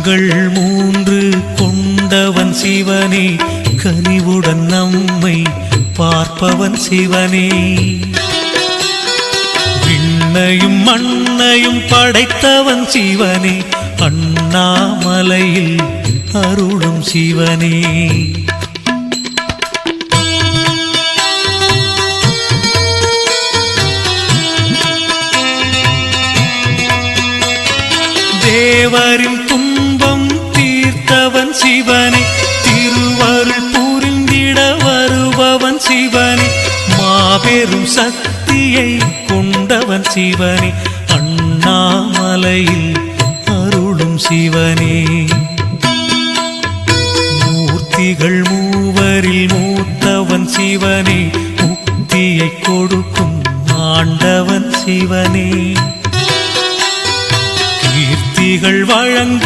கண்கள் மூன்று கொண்டவன் சிவனே, கனிவுடன் நம்மை பார்ப்பவன் சிவனே. விண்ணையும் மண்ணையும் படைத்தவன் சிவனே, அண்ணாமலையில் அருளும் சிவனே. தேவரின் துன்பம் தீர்த்தவன் சிவனே, திருவருள் புரிந்திட வருபவன் சிவனே. மாபெரும் சக்தியை கொண்டவன் சிவனே, அண்ணாமலையில் அருளும் சிவனே. மூர்த்திகள் மூவரில் மூத்தவன் சிவனே, முக்தியை கொடுக்கும் ஆண்டவன் சிவனே. கீர்த்திகள் வழங்கி